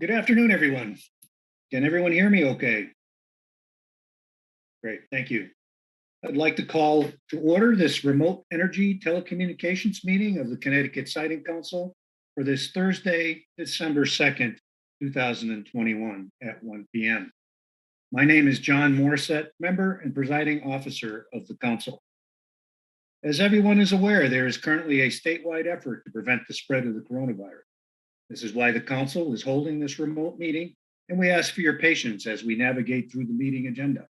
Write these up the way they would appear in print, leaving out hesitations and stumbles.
Good afternoon, everyone. Can everyone hear me okay? Great, thank you. I'd like to call to order this remote energy telecommunications meeting of the Connecticut Siting Council for this Thursday, December 2nd, 2021 at 1 p.m. My name is John Morissette, member and presiding officer of the council. As everyone is aware, there is currently a statewide effort to prevent the spread of the coronavirus. This is why the council is holding this remote meeting, and we ask for your patience as we navigate through the meeting agenda.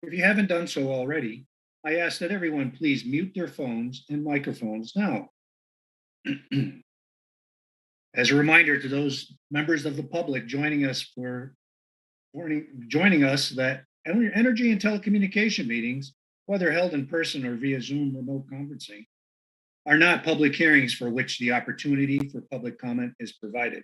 If you haven't done so already, I ask that everyone please mute their phones and microphones now. As a reminder to those members of the public joining us that energy and telecommunication meetings, whether held in person or via Zoom remote conferencing, are not public hearings for which the opportunity for public comment is provided.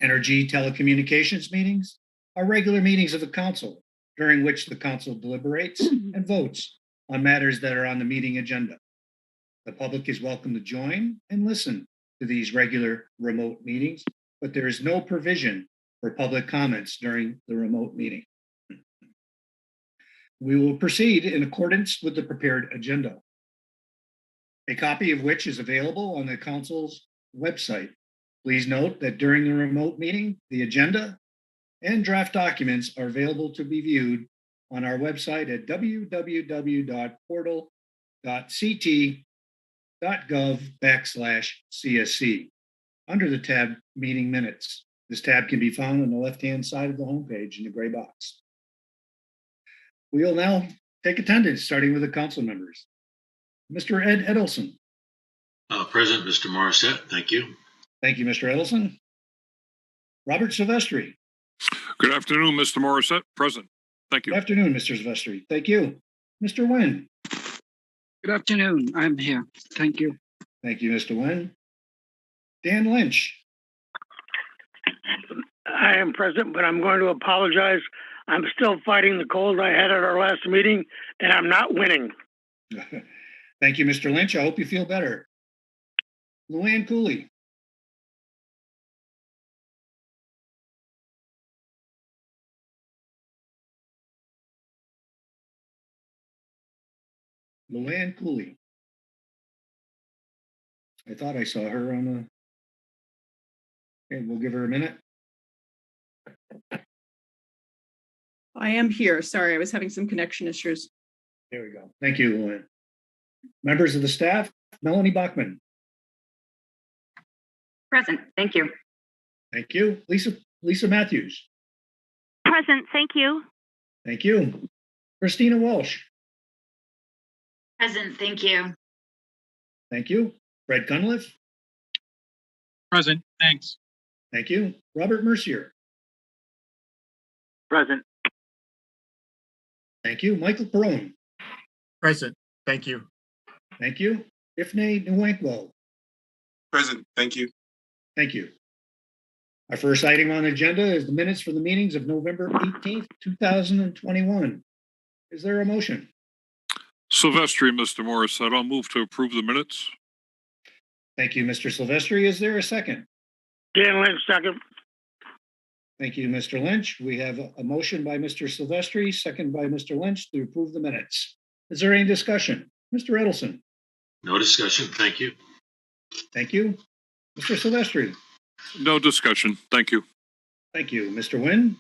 Energy telecommunications meetings are regular meetings of the council during which the council deliberates and votes on matters that are on the meeting agenda. The public is welcome to join and listen to these regular remote meetings, but there is no provision for public comments during the remote meeting. We will proceed in accordance with the prepared agenda, a copy of which is available on the council's website. Please note that during the remote meeting, the agenda and draft documents are available to be viewed on our website at www.portal.ct.gov/CSC under the tab Meeting Minutes. This tab can be found on the left-hand side of the homepage in the gray box. We will now take attendance, starting with the council members. Mr. Ed Edelson. Present, Mr. Morissette. Thank you. Thank you, Mr. Edelson. Robert Silvestri. Good afternoon, Mr. Morissette. Present. Thank you. Good afternoon, Mr. Silvestri. Thank you. Mr. Nguyen. Good afternoon. I'm here. Thank you. Thank you, Mr. Nguyen. Dan Lynch. I am present, but I'm going to apologize. I'm still fighting the cold I had at our last meeting, and I'm not winning. Thank you, Mr. Lynch. I hope you feel better. Luann Cooley. Luann Cooley. I thought I saw her on the. Okay, we'll give her a minute. I am here. Sorry, I was having some connection issues. There we go. Thank you, Luann. Members of the staff, Melanie Bachman. Present. Thank you. Thank you. Lisa Matthews. Present. Thank you. Thank you. Christina Walsh. Present. Thank you. Thank you. Fred Cunliffe. Present. Thanks. Thank you. Robert Mercier. Present. Thank you. Michael Perone. Present. Thank you. Thank you. Ifnay Nwankwo. Present. Thank you. Thank you. Our first item on the agenda is the minutes for the meetings of November 18th, 2021. Is there a motion? Silvestri, Mr. Morissette. I'll move to approve the minutes. Thank you, Mr. Silvestri. Is there a second? Dan Lynch, second. Thank you, Mr. Lynch. We have a motion by Mr. Silvestri, second by Mr. Lynch to approve the minutes. Is there any discussion? Mr. Edelson. No discussion. Thank you. Thank you. Mr. Silvestri. No discussion. Thank you. Thank you. Mr. Nguyen.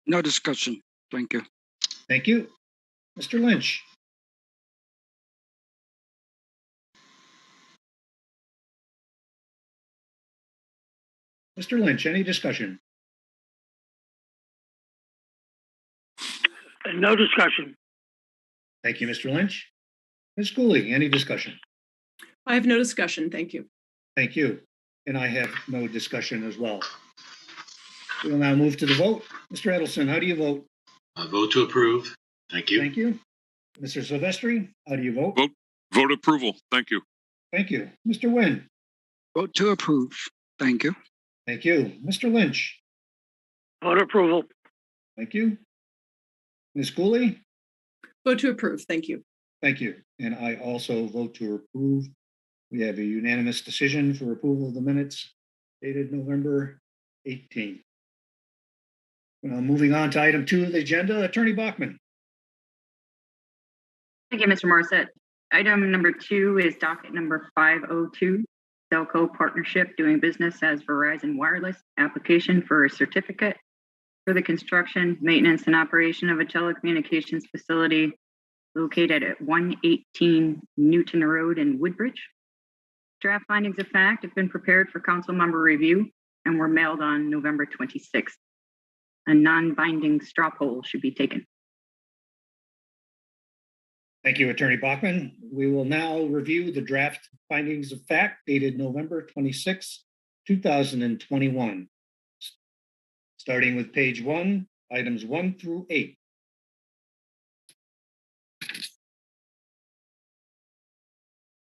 No discussion. Thank you. Thank you. Mr. Lynch. Mr. Lynch, any discussion? No discussion. Thank you, Mr. Lynch. Ms. Cooley, any discussion? I have no discussion. Thank you. Thank you. And I have no discussion as well. We will now move to the vote. Mr. Edelson, how do you vote? I vote to approve. Thank you. Thank you. Mr. Silvestri, how do you vote? Vote approval. Thank you. Thank you. Mr. Nguyen. Vote to approve. Thank you. Thank you. Mr. Lynch. Vote approval. Thank you. Ms. Cooley. Vote to approve. Thank you. Thank you. And I also vote to approve. We have a unanimous decision for approval of the minutes dated November 18th. Moving on to item 2 of the agenda, Attorney Bachman. Thank you, Mr. Morissette. Item number 2 is docket number 502, Telco Partnership doing business as Verizon Wireless application for a certificate for the construction, maintenance, and operation of a telecommunications facility located at 118 Newton Road in Woodbridge. Draft findings of fact have been prepared for council member review and were mailed on November 26th. A non-binding straw poll should be taken. Thank you, Attorney Bachman. We will now review the draft findings of fact dated November 26, 2021. Starting with page 1, items 1 through 8.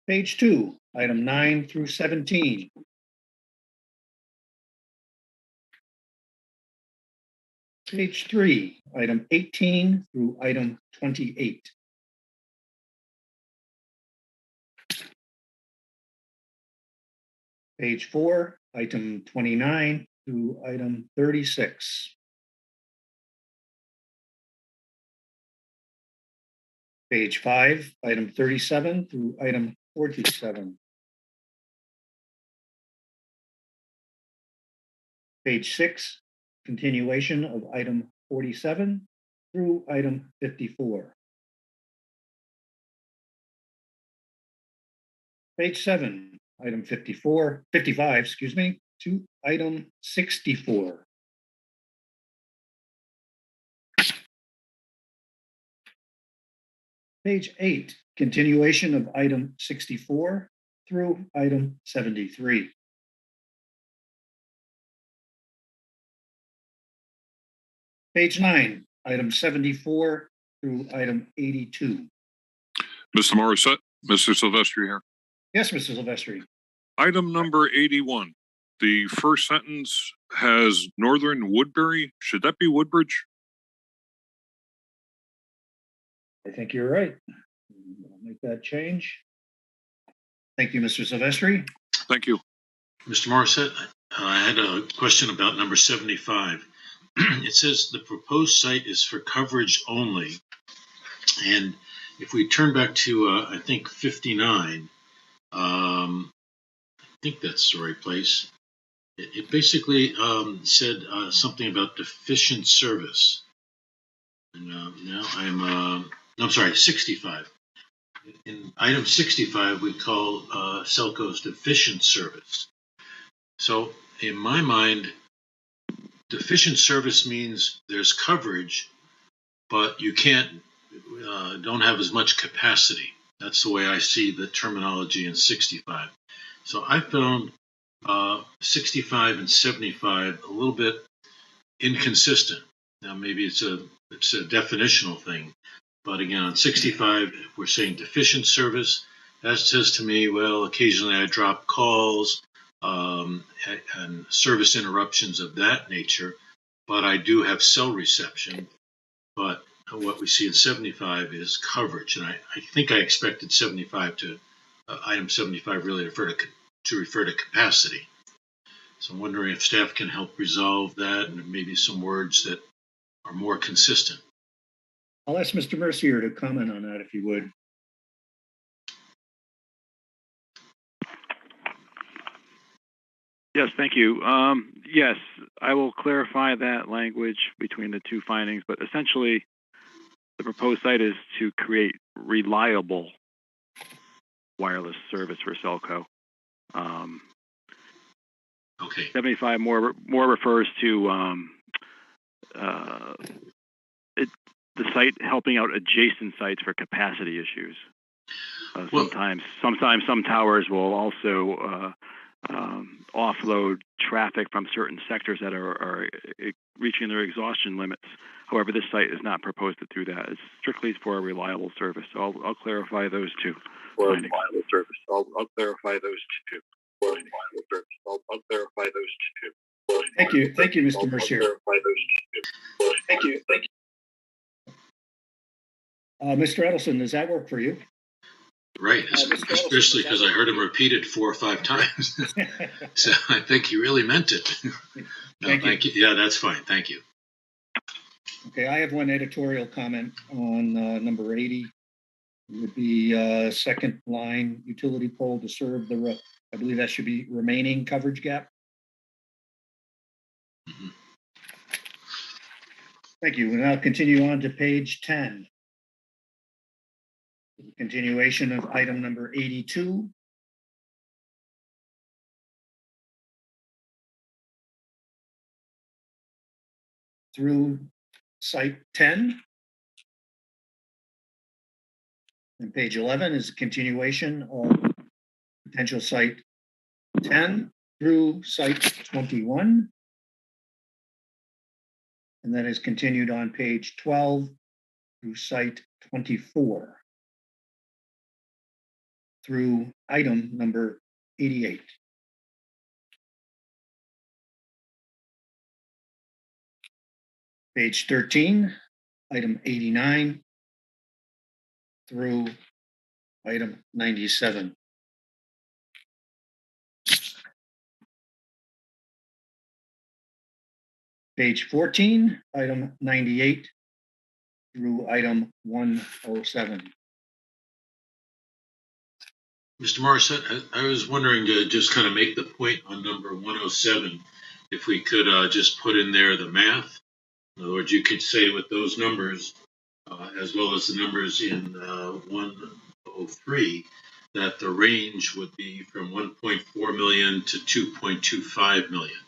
Page 2, item 9 through 17. Page 3, item 18 through item 28. Page 4, item 29 through item 36. Page 5, item 37 through item 47. Page 6, continuation of item 47 through item 54. Page 7, item 55, to item 64. Page 8, continuation of item 64 through item 73. Page 9, item 74 through item 82. Mr. Morissette, Mr. Silvestri here. Yes, Mr. Silvestri. Item number 81. The first sentence has Northern Woodbury. Should that be Woodbridge? I think you're right. I'll make that change. Thank you, Mr. Silvestri. Thank you. Mr. Morissette, I had a question about number 75. It says the proposed site is for coverage only. And if we turn back to, I think, 59, I think that's the right place. It basically said something about deficient service. And now I'm sorry, 65. In item 65, we call Selco's deficient service. So in my mind, deficient service means there's coverage, but you don't have as much capacity. That's the way I see the terminology in 65. So I found 65 and 75 a little bit inconsistent. Now maybe it's a definitional thing, but again on 65 we're saying deficient service. That says to me, well, occasionally I drop calls and service interruptions of that nature, but I do have cell reception. But what we see in 75 is coverage, and I think I expected 75 to item 75 really refer to capacity. So I'm wondering if staff can help resolve that and maybe some words that are more consistent. I'll ask Mr. Mercier to comment on that if you would. Yes, thank you. Yes, I will clarify that language between the two findings, but essentially the proposed site is to create reliable wireless service for Selco. Okay. 75 more refers to the site helping out adjacent sites for capacity issues. Sometimes some towers will also offload traffic from certain sectors that are reaching their exhaustion limits. However, this site is not proposed to do that. It's strictly for a reliable service. So I'll clarify those two. For a reliable service. I'll clarify those two. For a reliable service. I'll clarify those two. Thank you, Mr. Mercier. Thank you. Mr. Edelson, does that work for you? Right, especially because I heard him repeat it 4 or 5 times. So I think he really meant it. No, thank you. Yeah, that's fine. Thank you. Okay, I have one editorial comment on number 80. It would be second line utility pole to serve the, I believe that should be remaining coverage gap. Mhm. Thank you. We'll now continue on to page 10. Continuation of item number 82. Through site 10. And page 11 is a continuation of potential site 10 through site 21. And that is continued on page 12 through site 24 through item number 88. Page 13, item 89 through item 97. Page 14, item 98 through item 107. Mr. Morissette, I was wondering to just kind of make the point on number 107, if we could just put in there the math. In other words, you could say with those numbers, as well as the numbers in 103, that the range would be from 1.4 million to 2.25 million.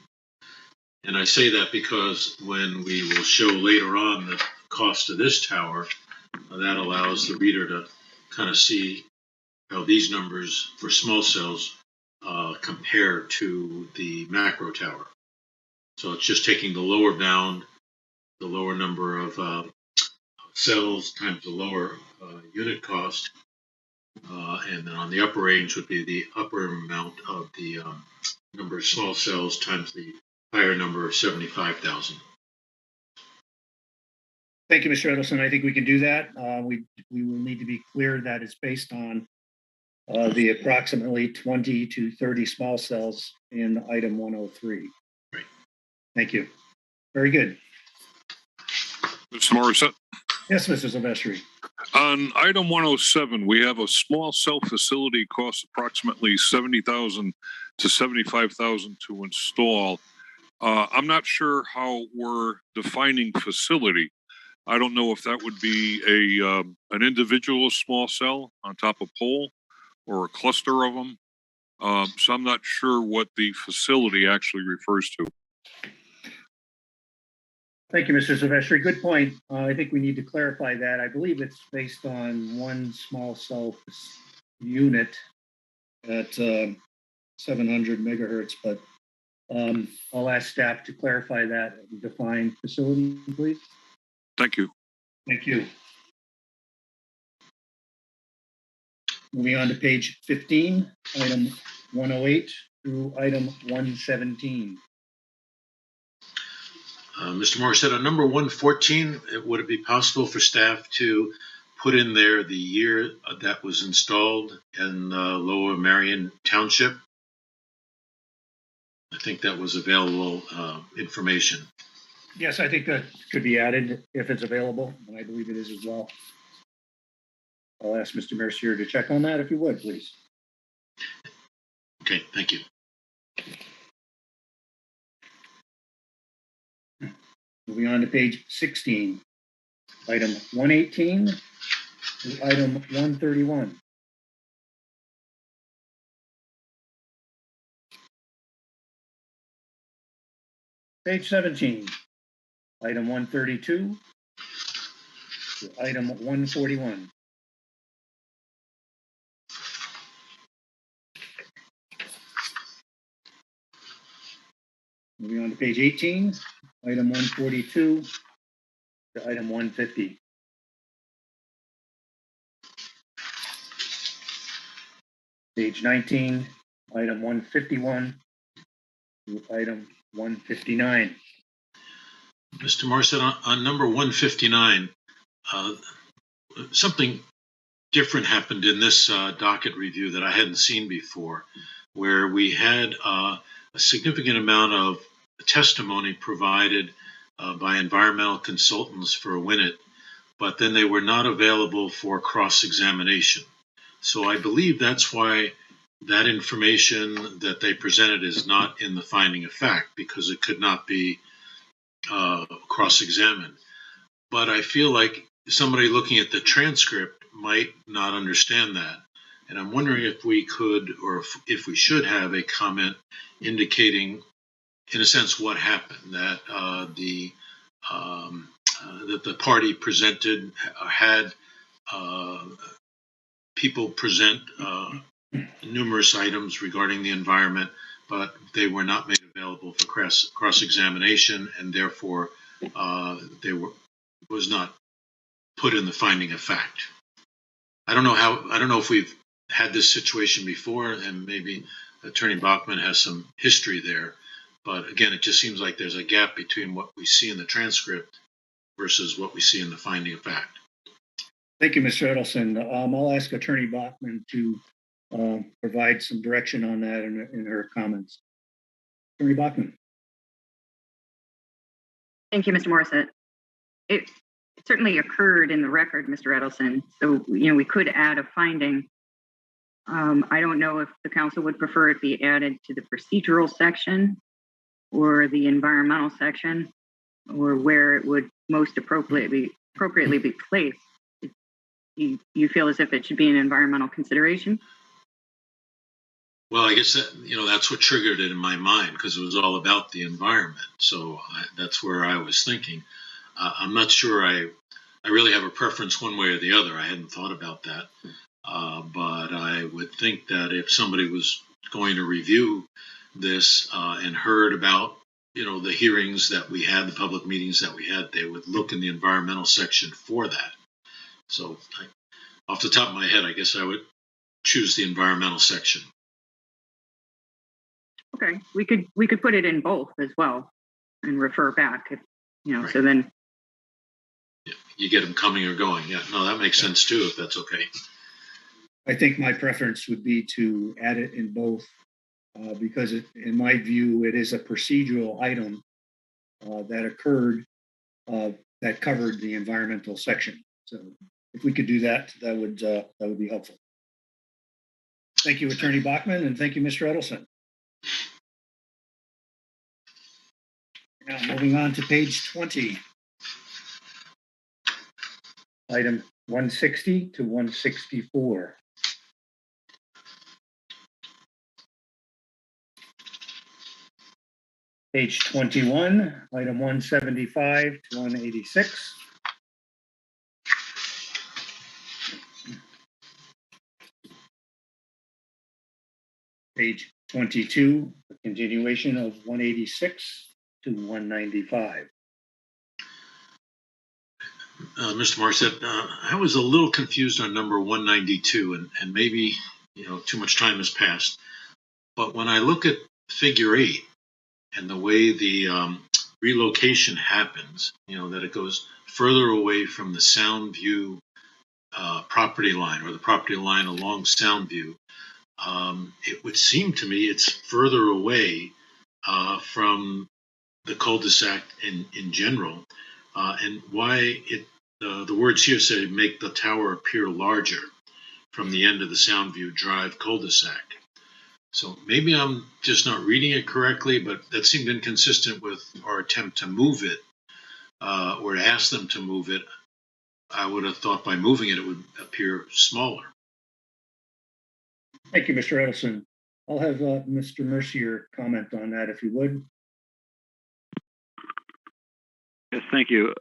And I say that because when we will show later on the cost of this tower, that allows the reader to kind of see how these numbers for small cells compare to the macro tower. So it's just taking the lower bound, the lower number of cells times the lower unit cost, and then on the upper range would be the upper amount of the number of small cells times the higher number of 75,000. Thank you, Mr. Edelson. I think we can do that. We will need to be clear that it's based on the approximately 20 to 30 small cells in item 103. Right. Thank you. Very good. Mr. Morissette. Yes, Mr. Silvestri. On item 107, we have a small cell facility costs approximately 70,000 to 75,000 to install. I'm not sure how we're defining facility. I don't know if that would be an individual small cell on top of pole or a cluster of them. So I'm not sure what the facility actually refers to. Thank you, Mr. Silvestri. Good point. I think we need to clarify that. I believe it's based on one small cell unit at 700 megahertz, but I'll ask staff to clarify that and define facility, please. Thank you. Thank you. Moving on to page 15, item 108 through item 117. Mr. Morissette, on number 114, would it be possible for staff to put in there the year that was installed in Lower Marion Township? I think that was available information. Yes, I think that could be added if it's available, and I believe it is as well. I'll ask Mr. Mercier to check on that if you would, please. Okay, thank you. Moving on to page 16, item 118 to item 131. Page 17, item 132 to item 141. Moving on to page 18, item 142 to item 150. Page 19, item 151 to item 159. Mr. Morissette, on number 159, something different happened in this docket review that I hadn't seen before, where we had a significant amount of testimony provided by environmental consultants for a WINIT, but then they were not available for cross-examination. So I believe that's why that information that they presented is not in the finding of fact, because it could not be cross-examined. But I feel like somebody looking at the transcript might not understand that. And I'm wondering if we could, or if we should have a comment indicating, in a sense, what happened, that that the party presented had people present numerous items regarding the environment, but they were not made available for cross-examination, and therefore was not put in the finding of fact. I don't know if we've had this situation before, and maybe Attorney Bachman has some history there. But again, it just seems like there's a gap between what we see in the transcript versus what we see in the finding of fact. Thank you, Mr. Edelson. I'll ask Attorney Bachman to provide some direction on that in her comments. Attorney Bachman. Thank you, Mr. Morissette. It certainly occurred in the record, Mr. Edelson. So, we could add a finding. I don't know if the council would prefer it be added to the procedural section or the environmental section, or where it would most appropriately be placed. You feel as if it should be an environmental consideration? Well, I guess that's what triggered it in my mind, because it was all about the environment. So that's where I was thinking. I'm not sure I really have a preference one way or the other. I hadn't thought about that. But I would think that if somebody was going to review this and heard about, the hearings that we had, the public meetings that we had, they would look in the environmental section for that. So off the top of my head, I guess I would choose the environmental section. Okay, we could put it in both as well and refer back if, Right. So then. Yeah, you get them coming or going. Yeah, no, that makes sense too, if that's okay. I think my preference would be to add it in both because in my view, it is a procedural item that occurred that covered the environmental section. So if we could do that, that would be helpful. Thank you, Attorney Bachman, and thank you, Mr. Edelson. Now moving on to page 20. Item 160 to 164. Page 21, item 175 to 186. Page 22, a continuation of 186 to 195. Mr. Morissette, I was a little confused on number 192, and maybe too much time has passed. But when I look at figure 8 and the way the relocation happens, that it goes further away from the Soundview property line, or the property line along Soundview, it would seem to me it's further away from the cul-de-sac in general, and why the words here say make the tower appear larger from the end of the Soundview Drive cul-de-sac. So maybe I'm just not reading it correctly, but that seemed inconsistent with our attempt to move it, or to ask them to move it. I would have thought by moving it, it would appear smaller. Thank you, Mr. Edelson. I'll have Mr. Mercier comment on that, if you would. Yes, thank you.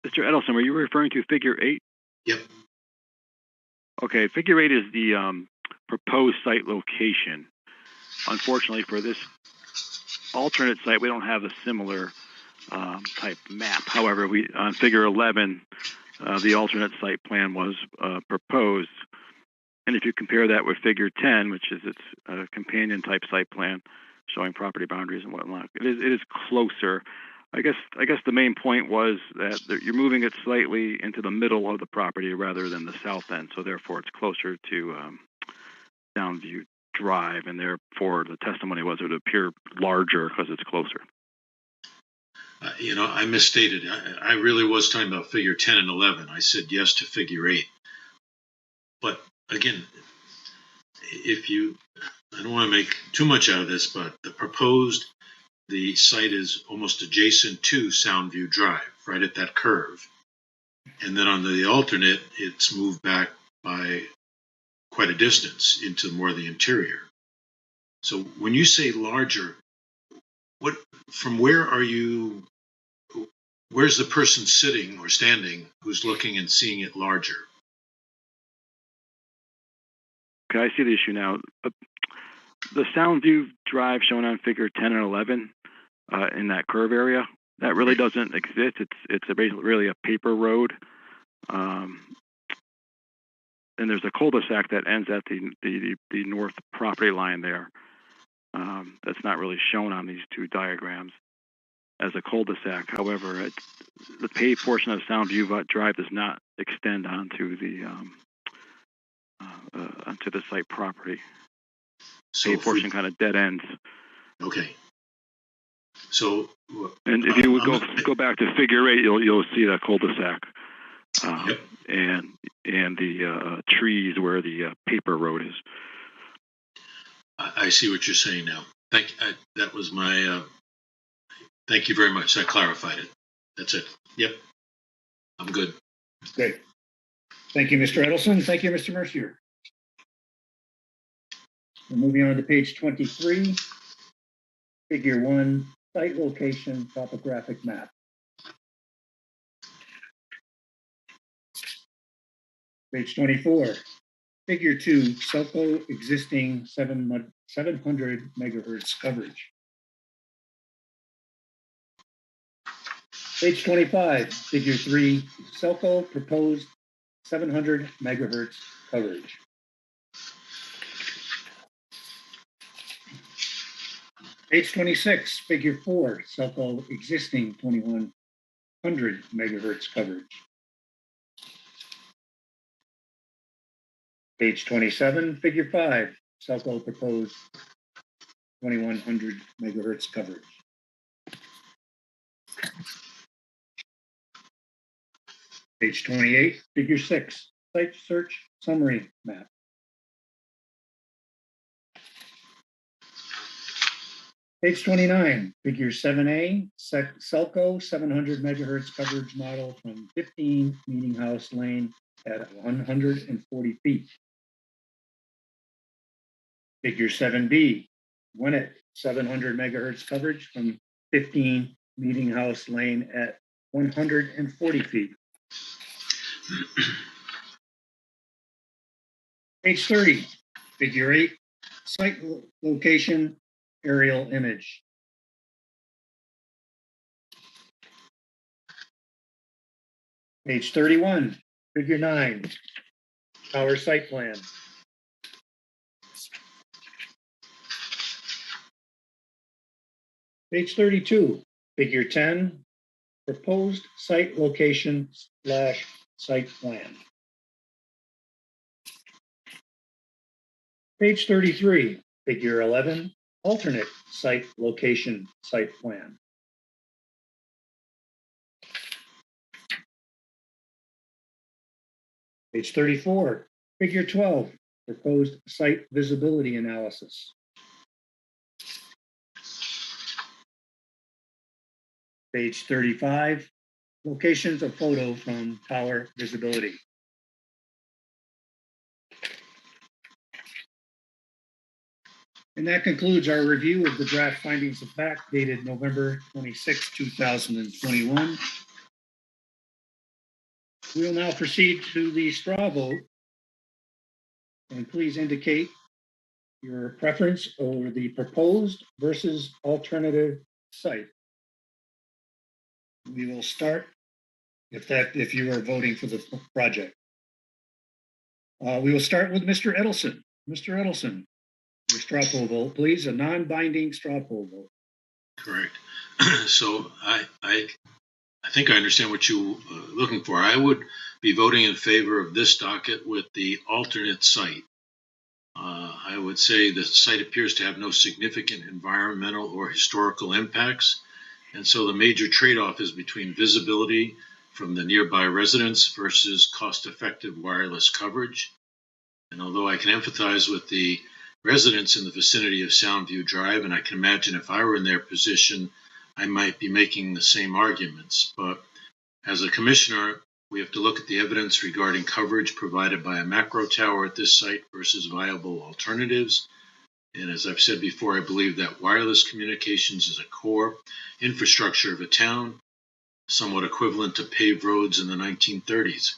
Mr. Edelson, were you referring to figure 8? Yep. Okay, figure 8 is the proposed site location. Unfortunately, for this alternate site, we don't have a similar type map. However, on figure 11, the alternate site plan was proposed. And if you compare that with figure 10, which is its companion type site plan showing property boundaries and whatnot, it is closer. I guess the main point was that you're moving it slightly into the middle of the property rather than the south end, so therefore it's closer to Soundview Drive, and therefore the testimony was it would appear larger because it's closer. I misstated. I really was talking about figure 10 and 11. I said yes to figure 8. But again, I don't want to make too much out of this, but the site is almost adjacent to Soundview Drive, right at that curve. And then on the alternate, it's moved back by quite a distance into more of the interior. So when you say larger, where's the person sitting or standing who's looking and seeing it larger? Okay, I see the issue now. The Soundview Drive shown on figure 10 and 11 in that curve area, that really doesn't exist. It's basically really a paper road. And there's a cul-de-sac that ends at the north property line there. That's not really shown on these two diagrams as a cul-de-sac. However, the paved portion of Soundview Drive does not extend onto the site property. So paved portion kind of dead ends. Okay. So, and if you would go back to figure 8, you'll see that cul-de-sac yep. and the trees where the paper road is. I see what you're saying now. Thank you very much. That clarified it. That's it. Yep. I'm good. Great. Thank you, Mr. Edelson. Thank you, Mr. Mercier. We're moving on to page 23, figure 1, site location topographic map. Page 24, figure 2, Selco existing 700 megahertz coverage. Page 25, figure 3, Selco proposed 700 megahertz coverage. Page 26, figure 4, Selco existing 2100 megahertz coverage. Page 27, figure 5, Selco proposed 2100 megahertz coverage. Page 28, figure 6, site search summary map. Page 29, figure 7A, Selco 700 megahertz coverage model from 15 Meeting House Lane at 140 feet. Figure 7B, Winnet 700 megahertz coverage from 15 Meeting House Lane at 140 feet. Page 30, figure 8, site location aerial image. Page 31, figure 9, tower site plan. Page 32, figure 10, proposed site location / site plan. Page 33, figure 11, alternate site location site plan. Page 34, figure 12, proposed site visibility analysis. Page 35, locations of photo from tower visibility. And that concludes our review of the draft findings of fact dated November 26, 2021. We will now proceed to the straw vote. And please indicate your preference over the proposed versus alternative site. We will start if you are voting for the project. We will start with Mr. Edelson. Mr. Edelson, your straw poll vote, please, a non-binding straw poll vote. Correct. So I think I understand what you're looking for. I would be voting in favor of this docket with the alternate site. I would say the site appears to have no significant environmental or historical impacts, and so the major trade-off is between visibility from the nearby residents versus cost-effective wireless coverage. And although I can empathize with the residents in the vicinity of Soundview Drive, and I can imagine if I were in their position, I might be making the same arguments. But as a commissioner, we have to look at the evidence regarding coverage provided by a macro tower at this site versus viable alternatives. And as I've said before, I believe that wireless communications is a core infrastructure of a town, somewhat equivalent to paved roads in the 1930s.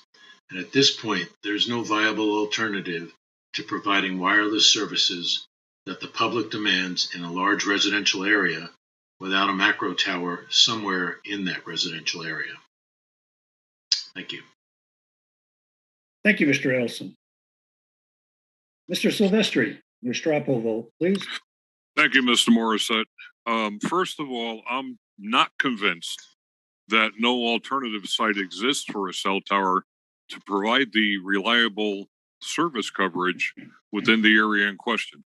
And at this point, there's no viable alternative to providing wireless services that the public demands in a large residential area without a macro tower somewhere in that residential area. Thank you. Thank you, Mr. Edelson. Mr. Silvestri, your straw poll vote, please. Thank you, Mr. Morissette. First of all, I'm not convinced that no alternative site exists for a cell tower to provide the reliable service coverage within the area in question.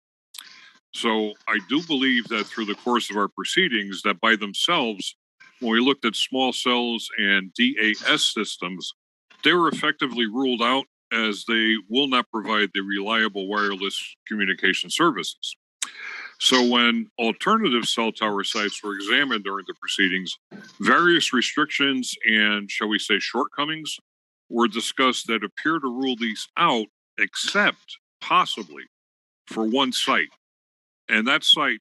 So I do believe that through the course of our proceedings, that by themselves, when we looked at small cells and DAS systems, they were effectively ruled out as they will not provide the reliable wireless communication services. So when alternative cell tower sites were examined during the proceedings, various restrictions and, shall we say, shortcomings were discussed that appear to rule these out, except possibly for one site. And that site,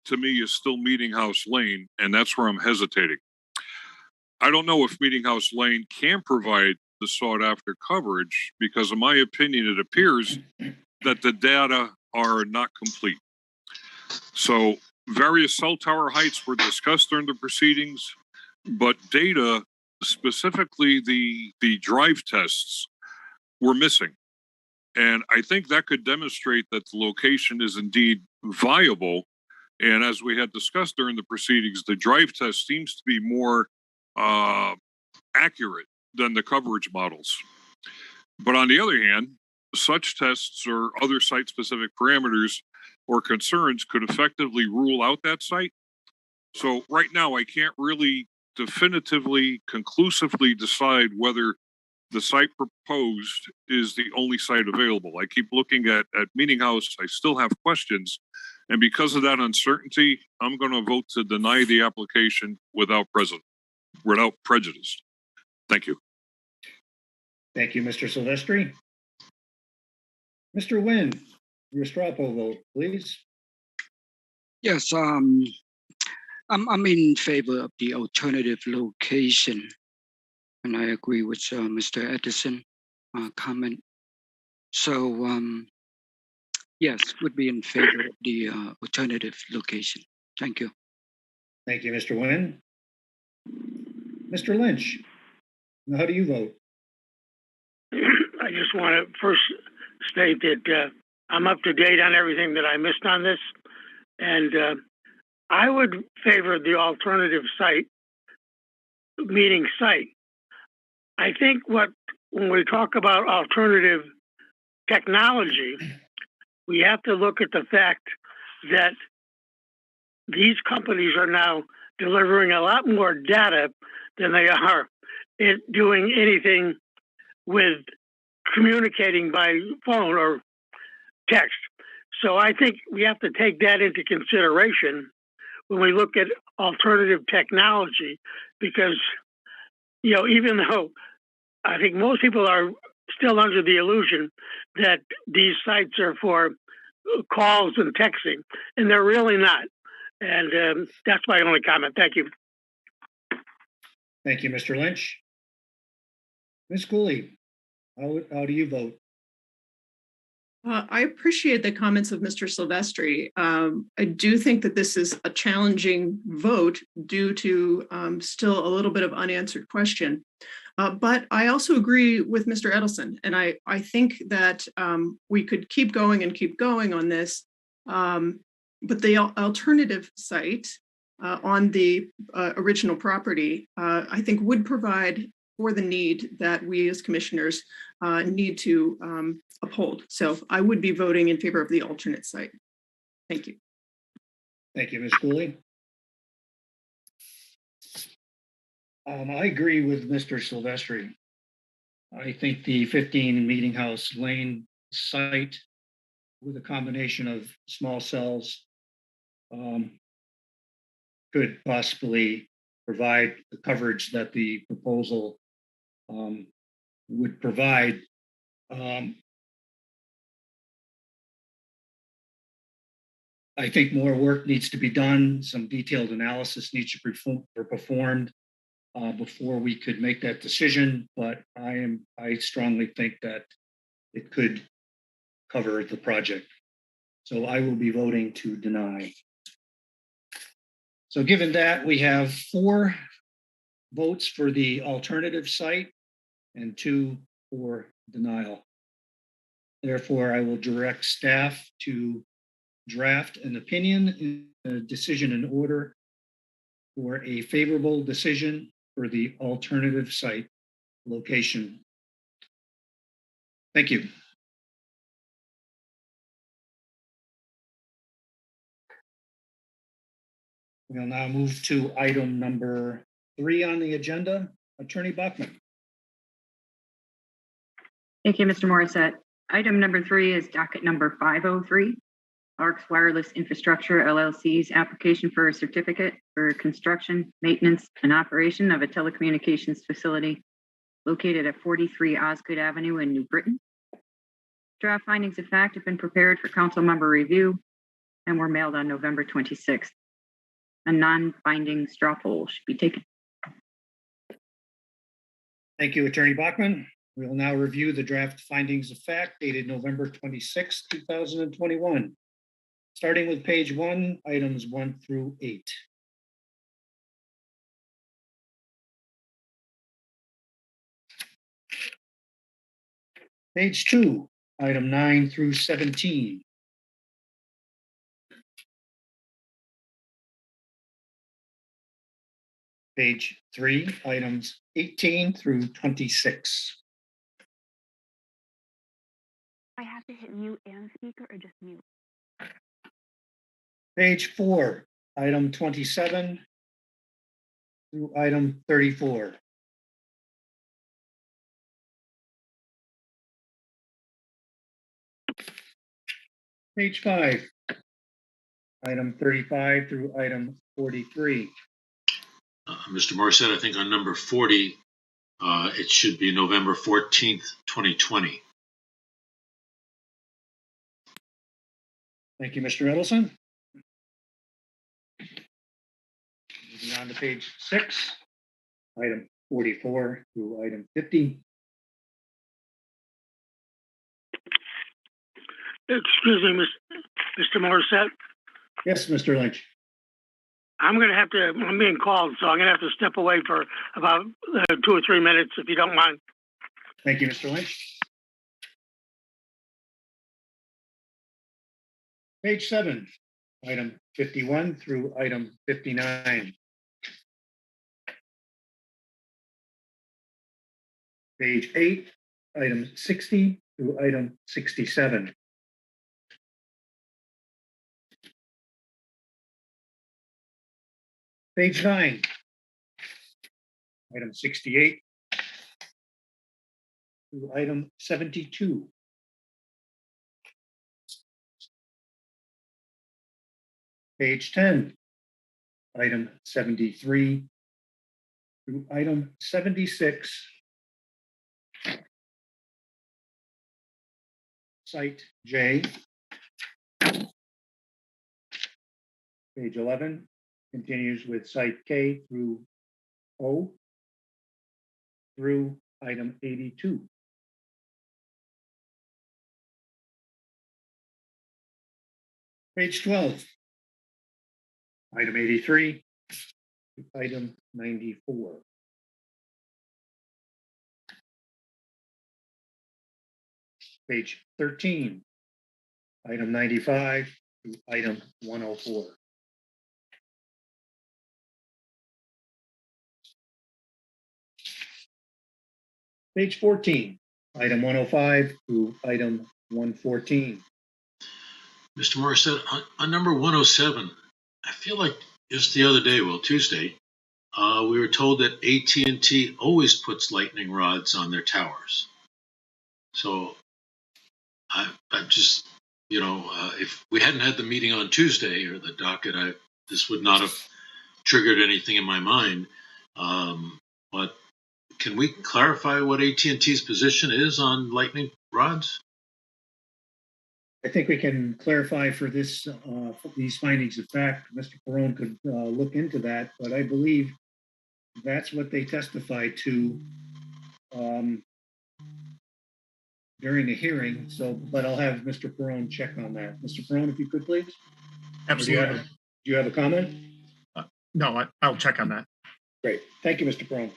to me, is still Meeting House Lane, and that's where I'm hesitating. I don't know if Meeting House Lane can provide the sought-after coverage because, in my opinion, it appears that the data are not complete. So various cell tower heights were discussed during the proceedings, but data, specifically the drive tests, were missing. And I think that could demonstrate that the location is indeed viable. And as we had discussed during the proceedings, the drive test seems to be more accurate than the coverage models. But on the other hand, such tests or other site-specific parameters or concerns could effectively rule out that site. So right now, I can't really definitively, conclusively decide whether the site proposed is the only site available. I keep looking at Meeting House. I still have questions. And because of that uncertainty, I'm going to vote to deny the application without prejudice. Thank you. Thank you, Mr. Silvestri. Mr. Nguyen, your straw poll vote, please. Yes, I'm in favor of the alternative location, and I agree with Mr. Edison comment. So yes, would be in favor of the alternative location. Thank you. Thank you, Mr. Nguyen. Mr. Lynch, how do you vote? I just want to first state that I'm up to date on everything that I missed on this. And I would favor the alternative site, meeting site. I think when we talk about alternative technology, we have to look at the fact that these companies are now delivering a lot more data than they are doing anything with communicating by phone or text. So I think we have to take that into consideration when we look at alternative technology, because, even though I think most people are still under the illusion that these sites are for calls and texting, and they're really not. And that's my only comment. Thank you. Thank you, Mr. Lynch. Ms. Cooley, how do you vote? I appreciate the comments of Mr. Silvestri. I do think that this is a challenging vote due to still a little bit of unanswered question. But I also agree with Mr. Edelson, and I think that we could keep going on this. But the alternative site on the original property, I think would provide for the need that we as commissioners need to uphold. So I would be voting in favor of the alternate site. Thank you. Thank you, Ms. Cooley. I agree with Mr. Silvestri. I think the 15 Meeting House Lane site with a combination of small cells could possibly provide the coverage that the proposal would provide. I think more work needs to be done. Some detailed analysis needs to be performed before we could make that decision. But I strongly think that it could cover the project. So I will be voting to deny. So given that, we have 4 votes for the alternative site and 2 for denial. Therefore, I will direct staff to draft an opinion in a decision in order for a favorable decision for the alternative site location. Thank you. We'll now move to item number 3 on the agenda. Attorney Bachman. Thank you, Mr. Morissette. Item number 3 is docket number 503. ARCS Wireless Infrastructure LLC's application for a certificate for construction, maintenance, and operation of a telecommunications facility located at 43 Osgood Avenue in New Britain. Draft findings of fact have been prepared for council member review and were mailed on November 26th. A non-binding straw poll should be taken. Thank you, Attorney Bachman. We will now review the draft findings of fact dated November 26, 2021. Starting with page 1, items 1 through 8. Page 2, item 9 through 17. Page 3, items 18 through 26. I have to hit mute and speaker or just mute? Page 4, item 27 through item 34. Page 5, item 35 through item 43. Mr. Morissette, I think on number 40, it should be November 14th, 2020. Thank you, Mr. Edelson. Moving on to page 6, item 44 through item 50. Excuse me, Mr. Morissette. Yes, Mr. Lynch. I'm being called, so I'm going to have to step away for about 2 or 3 minutes, if you don't mind. Thank you, Mr. Lynch. Page 7, item 51 through item 59. Page 8, item 60 through item 67. Page 9, item 68 through item 72. Page 10, item 73 through item 76. Site J. Page 11 continues with site K through O through item 82. Page 12, item 83, item 94. Page 13, item 95 to item 104. Page 14, item 105 through item 114. Mr. Morissette, on number 107, I feel like just the other day, well, Tuesday, we were told that AT&T always puts lightning rods on their towers. So I'm just, if we hadn't had the meeting on Tuesday or the docket, this would not have triggered anything in my mind. But can we clarify what AT&T's position is on lightning rods? I think we can clarify for this, these findings of fact. Mr. Perone could look into that, but I believe that's what they testified to during the hearing. So, but I'll have Mr. Perone check on that. Mr. Perone, if you could, please. Absolutely. Do you have a comment? No, I'll check on that. Great. Thank you, Mr. Perone.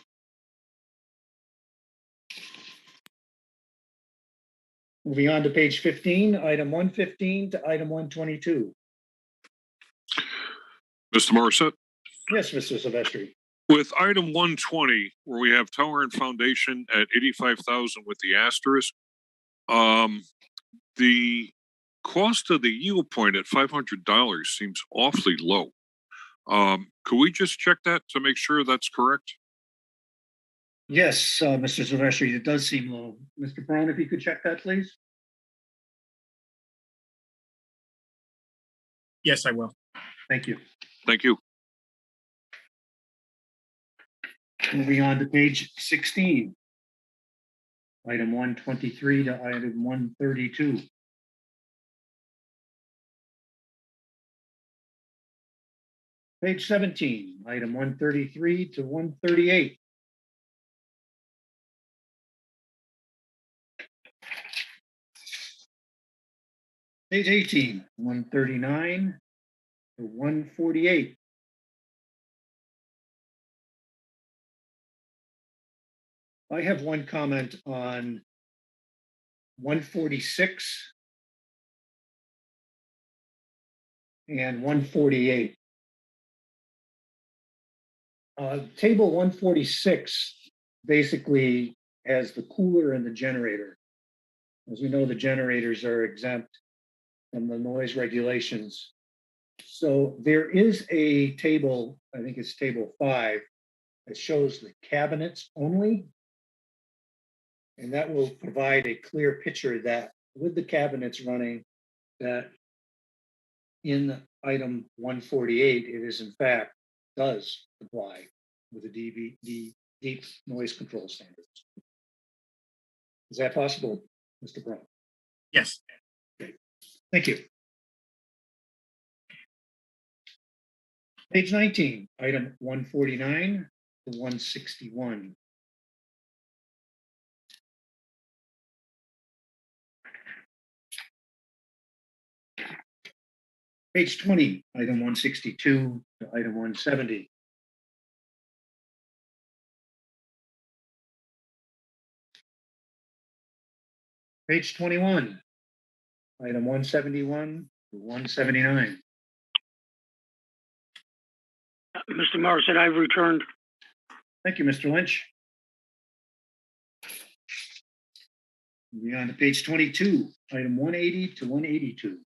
Moving on to page 15, item 115 to item 122. Mr. Morissette, Yes, Mr. Silvestri. with item 120, where we have tower and foundation at 85,000 with the asterisk, the cost of the yield point at $500 seems awfully low. Could we just check that to make sure that's correct? Yes, Mr. Silvestri, it does seem low. Mr. Perone, if you could check that, please. Yes, I will. Thank you. Thank you. Moving on to page 16. Item 123 to item 132. Page 17, item 133 to 138. Page 18, 139 to 148. I have one comment on 146 and 148. Table 146 basically has the cooler and the generator. As we know, the generators are exempt from the noise regulations. So there is a table, I think it's table 5, that shows the cabinets only. And that will provide a clear picture that with the cabinets running, that in item 148, it is in fact does comply with the deep noise control standards. Is that possible, Mr. Brown? Yes. Thank you. Page 19, item 149 to 161. Page 20, item 162 to item 170. Page 21, item 171 to 179. Mr. Morrison, I've returned. Thank you, Mr. Lynch. Moving on to page 22, item 180 to 182.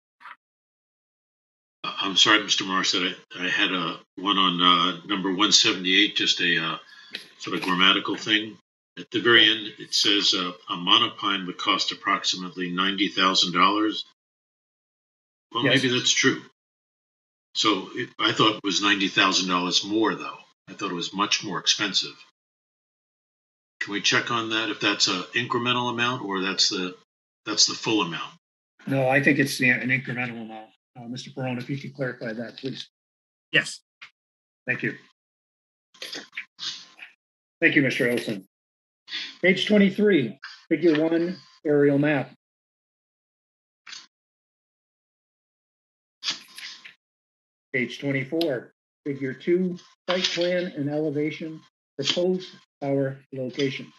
I'm sorry, Mr. Morissette, I had one on number 178, just a sort of grammatical thing. At the very end, it says a monopine would cost approximately $90,000. Well, Yes. maybe that's true. So I thought it was $90,000 more, though. I thought it was much more expensive. Can we check on that if that's an incremental amount or that's the full amount? No, I think it's an incremental amount. Mr. Perone, if you could clarify that, please. Yes. Thank you. Thank you, Mr. Olson. Page 23, figure 1, aerial map. Page 24, figure 2, site plan and elevation, proposed tower location.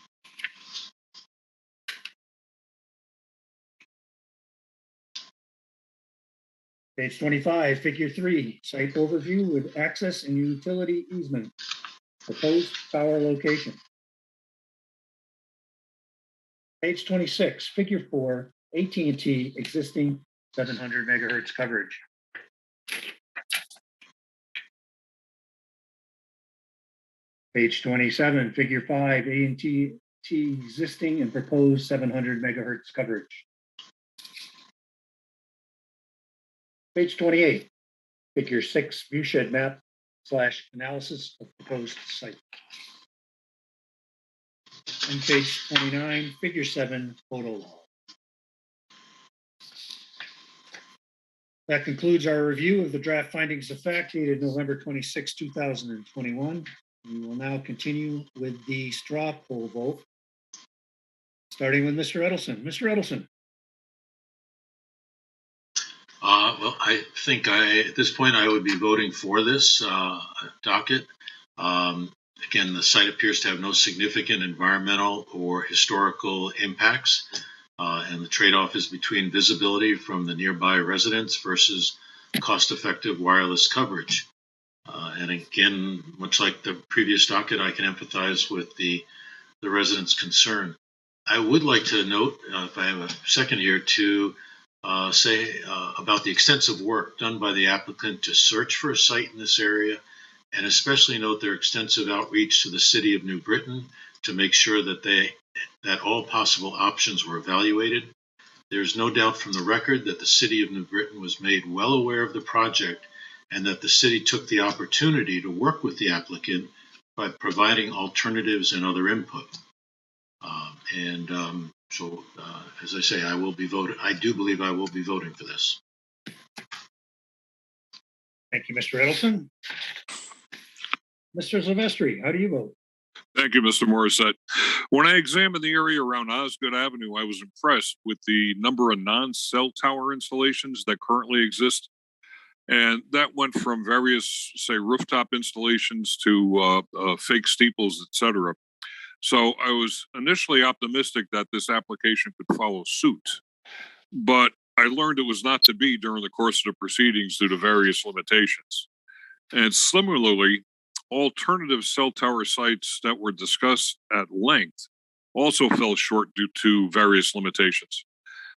Page 25, figure 3, site overview with access and utility easement, proposed tower location. Page 26, figure 4, AT&T existing 700 megahertz coverage. Page 27, figure 5, AT&T existing and proposed 700 megahertz coverage. Page 28, figure 6, viewshed map / analysis of proposed site. And page 29, figure 7, photo log. That concludes our review of the draft findings of fact dated November 26, 2021. We will now continue with the straw poll vote, starting with Mr. Edelson. Mr. Edelson. Well, I think at this point I would be voting for this docket. Again, the site appears to have no significant environmental or historical impacts, and the trade-off is between visibility from the nearby residents versus cost-effective wireless coverage. And again, much like the previous docket, I can empathize with the residents' concern. I would like to note, if I have a second here, to say about the extensive work done by the applicant to search for a site in this area, and especially note their extensive outreach to the city of New Britain to make sure that all possible options were evaluated. There's no doubt from the record that the city of New Britain was made well aware of the project and that the city took the opportunity to work with the applicant by providing alternatives and other input. So, as I say, I do believe I will be voting for this. Thank you, Mr. Edelson. Mr. Silvestri, how do you vote? Thank you, Mr. Morissette. When I examined the area around Osgood Avenue, I was impressed with the number of non-cell tower installations that currently exist. And that went from various, say, rooftop installations to fake steeples, etc. So I was initially optimistic that this application could follow suit, but I learned it was not to be during the course of the proceedings due to various limitations. And similarly, alternative cell tower sites that were discussed at length also fell short due to various limitations.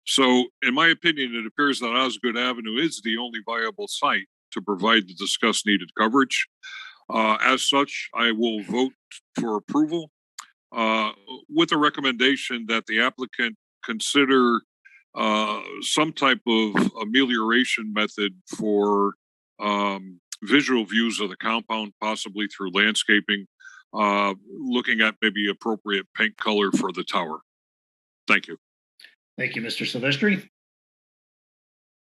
So, in my opinion, it appears that Osgood Avenue is the only viable site to provide the discussed needed coverage. As such, I will vote for approval with a recommendation that the applicant consider some type of amelioration method for visual views of the compound, possibly through landscaping, looking at maybe appropriate paint color for the tower. Thank you. Thank you, Mr. Silvestri.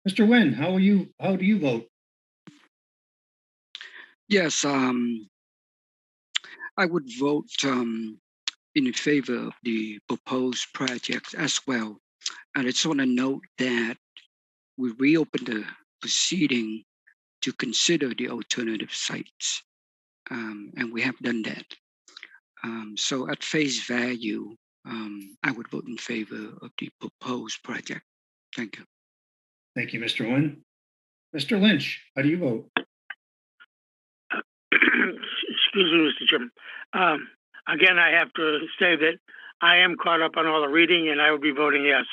Mr. Nguyen, how do you vote? Yes, I would vote in favor of the proposed project as well. And I just want to note that we reopened the proceeding to consider the alternative sites, and we have done that. So at face value, I would vote in favor of the proposed project. Thank you. Thank you, Mr. Nguyen. Mr. Lynch, how do you vote? Excuse me, Mr. Chairman. Again, I have to say that I am caught up on all the reading, and I would be voting yes.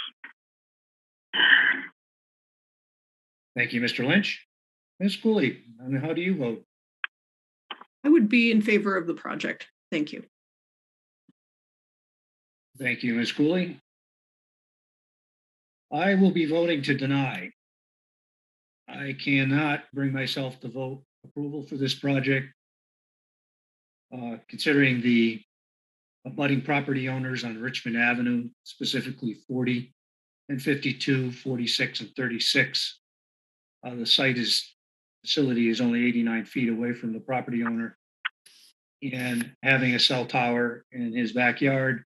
Thank you, Mr. Lynch. Ms. Cooley, how do you vote? I would be in favor of the project. Thank you. Thank you, Ms. Cooley. I will be voting to deny. I cannot bring myself to vote approval for this project, considering the abutting property owners on Richmond Avenue, specifically 40 and 52, 46, and 36. The facility is only 89 feet away from the property owner, and having a cell tower in his backyard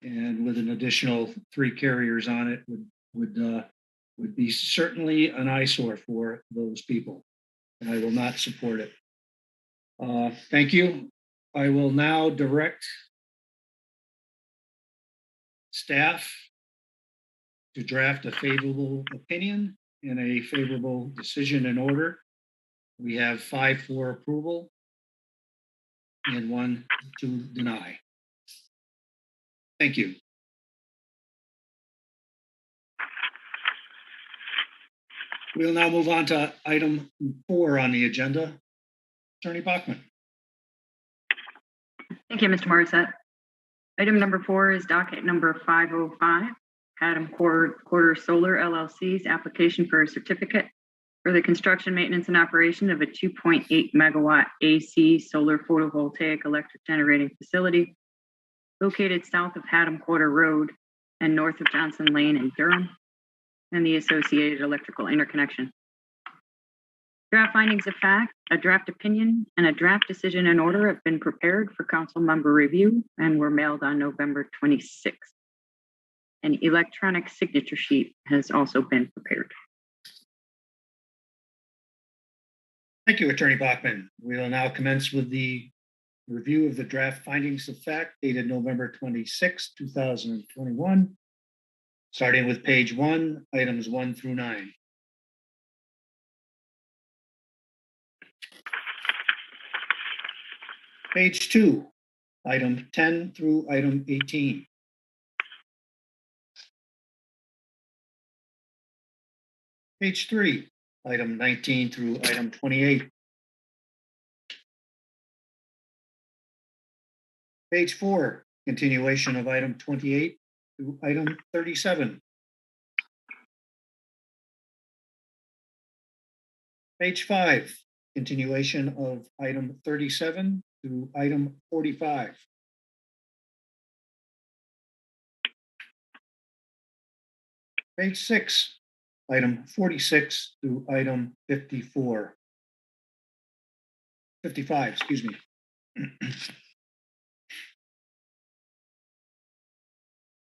and with an additional 3 carriers on it would be certainly an eyesore for those people, and I will not support it. Thank you. I will now direct staff to draft a favorable opinion and a favorable decision in order. We have 5 for approval and 1 to deny. Thank you. We'll now move on to item 4 on the agenda. Attorney Bachman. Thank you, Mr. Morissette. Item number 4 is docket number 505, Adam Quarter Solar LLC's application for a certificate for the construction, maintenance, and operation of a 2.8 megawatt AC solar photovoltaic electric generating facility located south of Haddam Quarter Road and north of Johnson Lane in Durham, and the associated electrical interconnection. Draft findings of fact, a draft opinion, and a draft decision in order have been prepared for council member review and were mailed on November 26th. An electronic signature sheet has also been prepared. Thank you, Attorney Bachman. We will now commence with the review of the draft findings of fact dated November 26, 2021, starting with page 1, items 1 through 9. Page 2, item 10 through item 18. Page 3, item 19 through item 28. Page 4, continuation of item 28 through item 37. Page 5, continuation of item 37 through item 45. Page 6, item 46 through item 55, excuse me.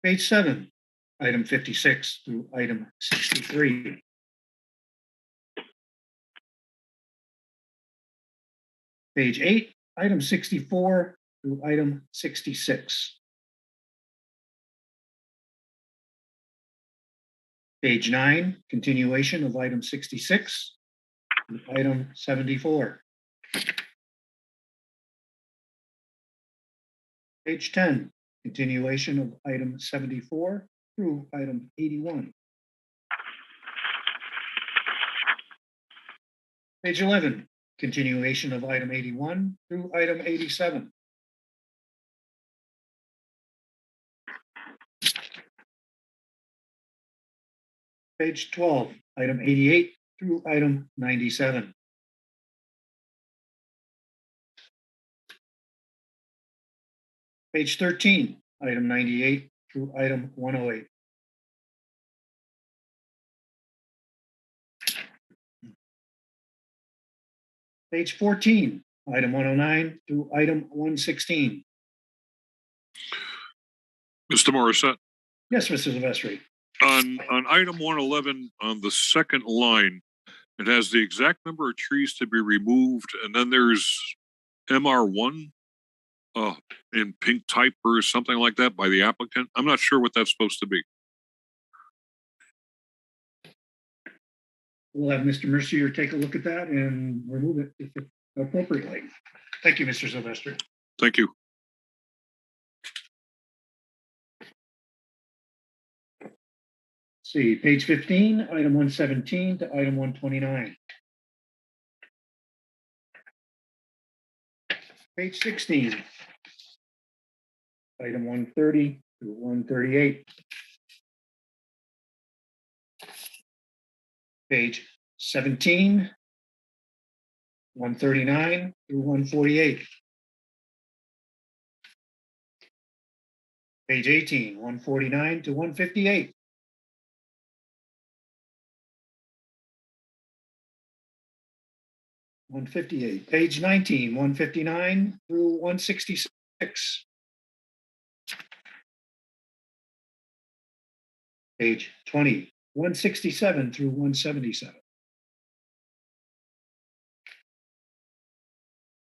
Page 7, item 56 through item 63. Page 8, item 64 through item 66. Page 9, continuation of item 66 through item 74. Page 10, continuation of item 74 through item 81. Page 11, continuation of item 81 through item 87. Page 12, item 88 through item 97. Page 13, item 98 through item 108. Page 14, item 109 through item 116. Mr. Morissette, Yes, Mr. Silvestri. on item 111, on the second line, it has the exact number of trees to be removed, and then there's MR1 in pink type or something like that by the applicant. I'm not sure what that's supposed to be. We'll have Mr. Mercier take a look at that and remove it if appropriately. Thank you, Mr. Silvestri. Thank you. See, page 15, item 117 to item 129. Page 16, item 130 to 138. Page 17, 139 through 148. Page 18, 149 to 158. Page 19, 159 through 166. Page 20, 167 through 177.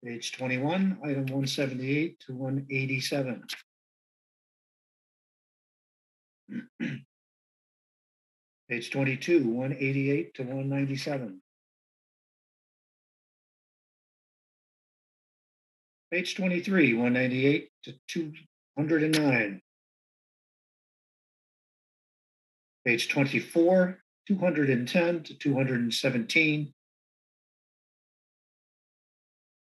Page 21, item 178 to 187. Page 22, 188 to 197. Page 23, 198 to 209. Page 24 210 to 217.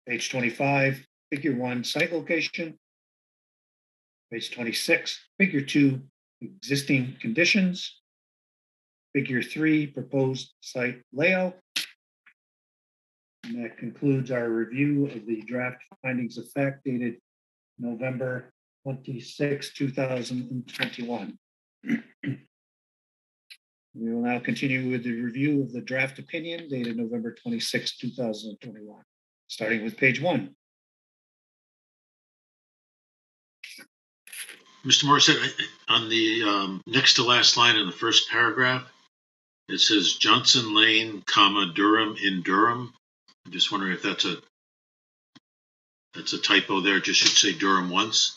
Page 25, figure 1, site location. Page 26, figure 2, existing conditions. Figure 3, proposed site layout. And that concludes our review of the draft findings of fact dated November 26, 2021. We will now continue with the review of the draft opinion dated November 26, 2021, starting with page 1. Mr. Morissette, on the next to last line in the first paragraph, it says Johnson Lane, comma, Durham in Durham. I'm just wondering if that's a typo there. It just should say Durham once.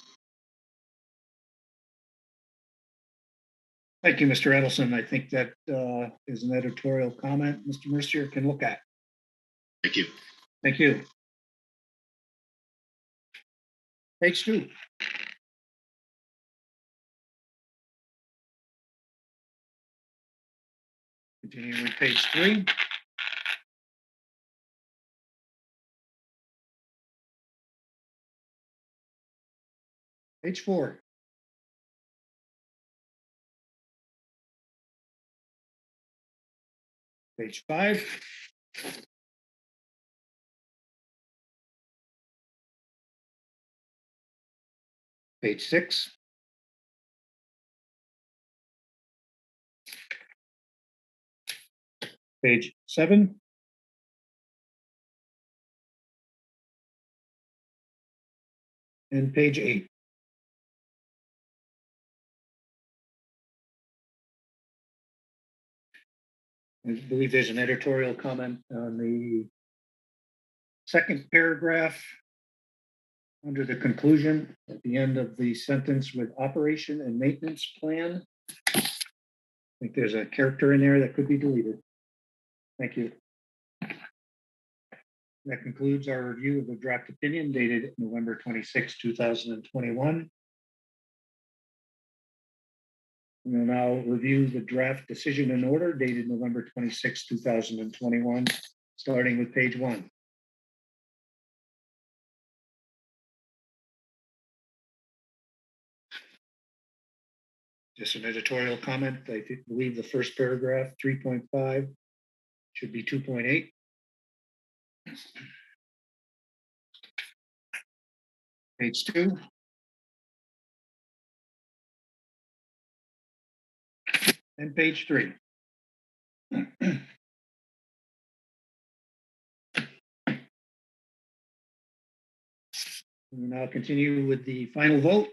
Thank you, Mr. Edelson. I think that is an editorial comment Mr. Mercier can look at. Thank you. Thank you. Page 2. Continuing with page 3. Page 4. Page 5. Page 6. Page 7. And page 8. I believe there's an editorial comment on the second paragraph under the conclusion at the end of the sentence with operation and maintenance plan. I think there's a character in there that could be deleted. Thank you. That concludes our review of the draft opinion dated November 26, 2021. We will now review the draft decision and order dated November 26, 2021, starting with page 1. Just an editorial comment. I believe the first paragraph, 3.5, should be 2.8. Page 2. And page 3. We will now continue with the final vote.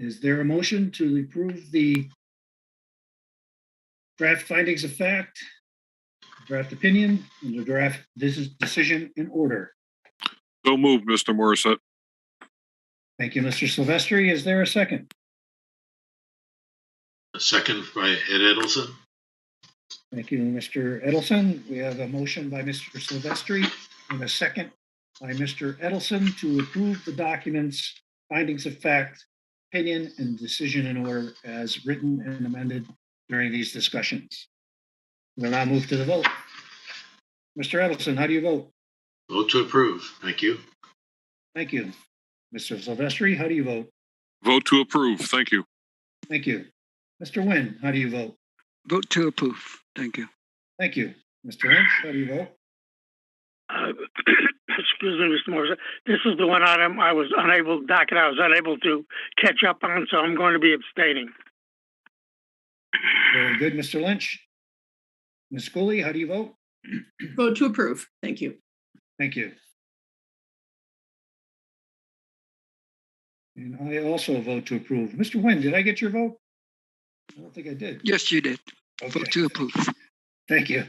Is there a motion to approve the draft findings of fact, draft opinion, and the draft decision in order? So moved, Mr. Morissette. Thank you, Mr. Silvestri. Is there a second? A second by Ed Edelson. Thank you, Mr. Edelson. We have a motion by Mr. Silvestri and a second by Mr. Edelson to approve the documents, findings of fact, opinion, and decision in order as written and amended during these discussions. We'll now move to the vote. Mr. Edelson, how do you vote? Vote to approve. Thank you. Thank you. Mr. Silvestri, how do you vote? Vote to approve. Thank you. Thank you. Mr. Nguyen, how do you vote? Vote to approve. Thank you. Thank you. Mr. Lynch, how do you vote? Excuse me, Mr. Morris. This is the one item I was unable to catch up on, so I'm going to be abstaining. Very good, Mr. Lynch. Ms. Cooley, how do you vote? Vote to approve. Thank you. Thank you. And I also vote to approve. Mr. Nguyen, did I get your vote? I don't think I did. Yes, you did. Okay. Vote to approve. Thank you.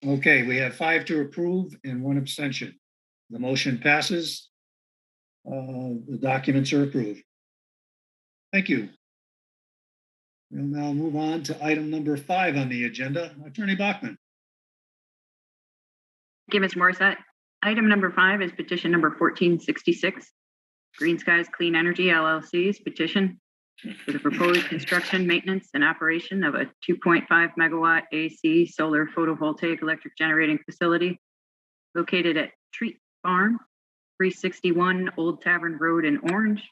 Okay, we have 5 to approve and 1 abstention. The motion passes. The documents are approved. Thank you. We'll now move on to item number 5 on the agenda. Attorney Bachman. Thank you, Ms. Morissette. Item number 5 is petition number 1466. Green Skies Clean Energy LLC's petition for the proposed construction, maintenance, and operation of a 2.5 megawatt AC solar photovoltaic electric generating facility located at Treat Farm, 361 Old Tavern Road in Orange,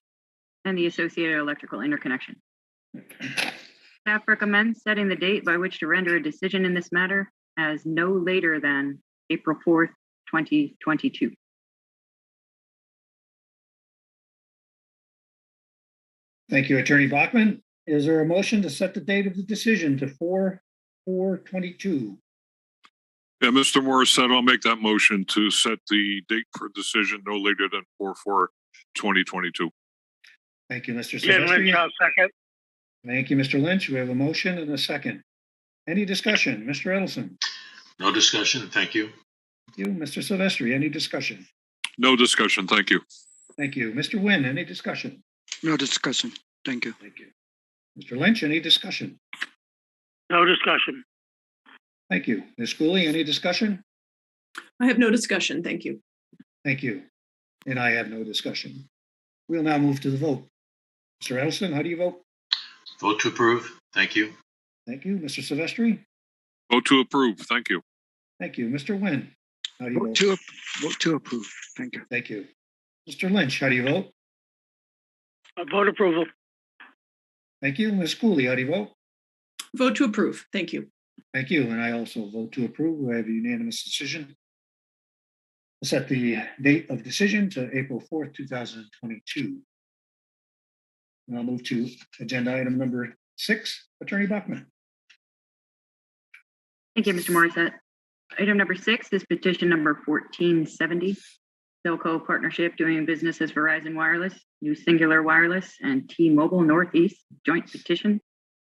and the associated electrical interconnection. Staff recommends setting the date by which to render a decision in this matter as no later than April 4th, 2022. Thank you, Attorney Bachman. Is there a motion to set the date of the decision to 4/4/22? Yeah, Mr. Morissette, I'll make that motion to set the date for decision no later than 4/4/2022. Thank you, Mr. Jen Silvestri. Lynch, I'll second. Thank you, Mr. Lynch. We have a motion and a second. Any discussion? Mr. Edelson? No discussion. Thank you. Thank you. Mr. Silvestri, any discussion? No discussion. Thank you. Thank you. Mr. Nguyen, any discussion? No discussion. Thank you. Thank you. Mr. Lynch, any discussion? No discussion. Thank you. Ms. Cooley, any discussion? I have no discussion. Thank you. Thank you. And I have no discussion. We'll now move to the vote. Mr. Edelson, how do you vote? Vote to approve. Thank you. Thank you. Mr. Silvestri? Vote to approve. Thank you. Thank you. Mr. Nguyen, how do you vote? Vote to approve. Thank you. Thank you. Mr. Lynch, how do you vote? Vote approval. Thank you. Ms. Cooley, how do you vote? Vote to approve. Thank you. Thank you. And I also vote to approve. We have a unanimous decision. We'll set the date of decision to April 4th, 2022. And I'll move to agenda item number 6, Attorney Bachman. Thank you, Mr. Morissette. Item number 6 is petition number 1470. Telco Partnership doing business as Verizon Wireless, New Singular Wireless, and T-Mobile Northeast joint petition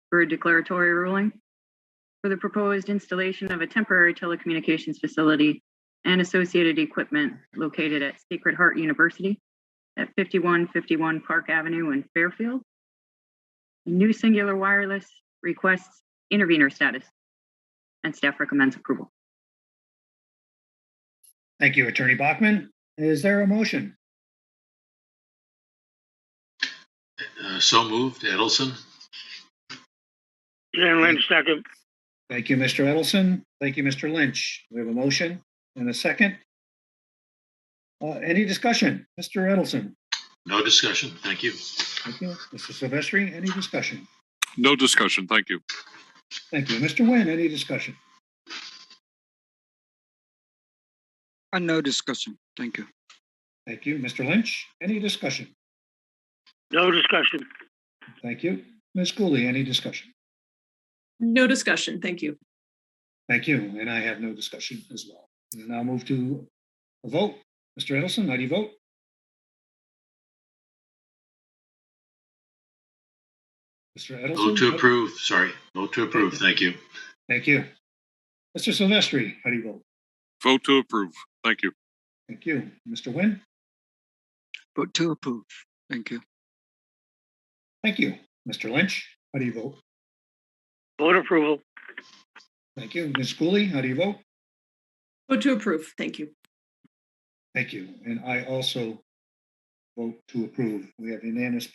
for a declaratory ruling for the proposed installation of a temporary telecommunications facility and associated equipment located at Sacred Heart University at 5151 Park Avenue in Fairfield. New Singular Wireless requests intervener status, and staff recommends approval. Thank you, Attorney Bachman. Is there a motion? So moved. Edelson. Jen Lynch, second. Thank you, Mr. Edelson. Thank you, Mr. Lynch. We have a motion and a second. Any discussion? Mr. Edelson? No discussion. Thank you. Thank you. Mr. Silvestri, any discussion? No discussion. Thank you. Thank you. Mr. Nguyen, any discussion? No discussion. Thank you. Thank you. Mr. Lynch, any discussion? No discussion. Thank you. Ms. Cooley, any discussion? No discussion. Thank you. Thank you. And I have no discussion as well. We'll now move to a vote. Mr. Edelson, how do you vote? Mr. Edelson? Vote to approve. Sorry. Vote to approve. Thank you. Thank you. Mr. Silvestri, how do you vote? Vote to approve. Thank you. Thank you. Mr. Nguyen? Vote to approve. Thank you. Thank you. Mr. Lynch, how do you vote? Vote approval. Thank you. Ms. Cooley, how do you vote? Vote to approve. Thank you. Thank you. And I also vote to approve. We have unanimous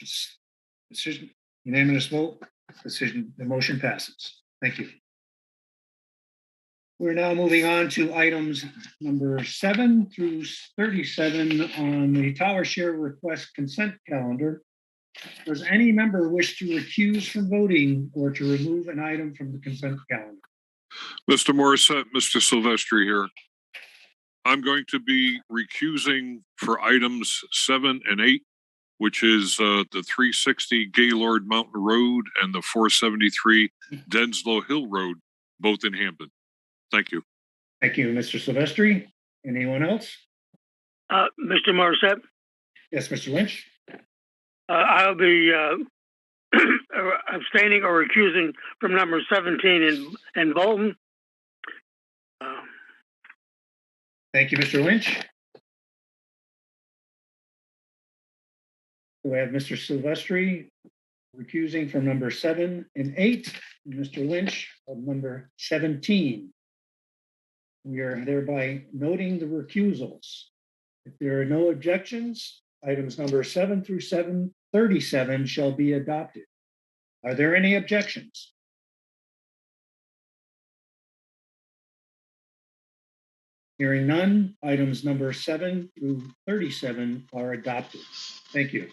decision, unanimous vote, decision, the motion passes. Thank you. We're now moving on to items number 7 through 37 on the tower share request consent calendar. Does any member wish to recuse from voting or to remove an item from the consent calendar? Mr. Morissette, Mr. Silvestri here. I'm going to be recusing for items 7 and 8, which is the 360 Gaylord Mountain Road and the 473 Denslow Hill Road, both in Hampton. Thank you. Thank you, Mr. Silvestri. Anyone else? Mr. Morissette, Yes, Mr. Lynch. I'll be abstaining or recusing from number 17 in Bolton. Thank you, Mr. Lynch. We have Mr. Silvestri recusing from number 7 and 8, and Mr. Lynch of number 17. We are thereby noting the recusals. If there are no objections, items number 7 through 37 shall be adopted. Are there any objections? Hearing none, items number 7 through 37 are adopted. Thank you.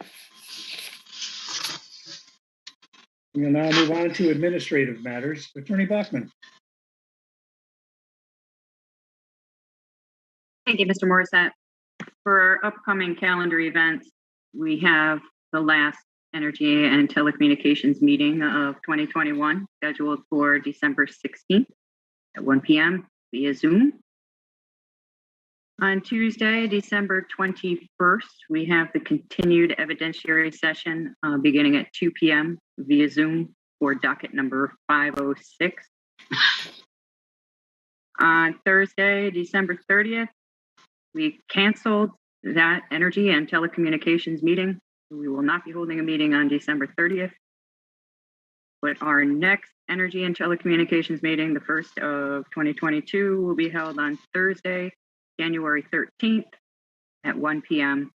We will now move on to administrative matters. Attorney Bachman. Thank you, Mr. Morissette. For our upcoming calendar events, we have the last Energy and Telecommunications meeting of 2021 scheduled for December 16th at 1 p.m. via Zoom. On Tuesday, December 21st, we have the continued evidentiary session beginning at 2 p.m. via Zoom for docket number 506. On Thursday, December 30th, we canceled that Energy and Telecommunications meeting. We will not be holding a meeting on December 30th. But our next Energy and Telecommunications meeting, the first of 2022, will be held on Thursday, January 13th at 1 p.m.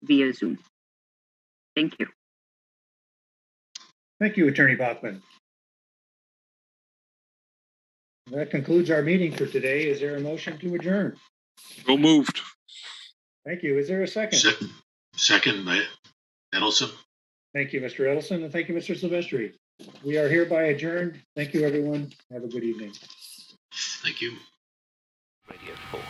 via Zoom. Thank you. Thank you, Attorney Bachman. That concludes our meeting for today. Is there a motion to adjourn? So moved. Thank you. Is there a second? Second by Edelson. Thank you, Mr. Edelson, and thank you, Mr. Silvestri. We are hereby adjourned. Thank you, everyone. Have a good evening. Thank you. Radio 4.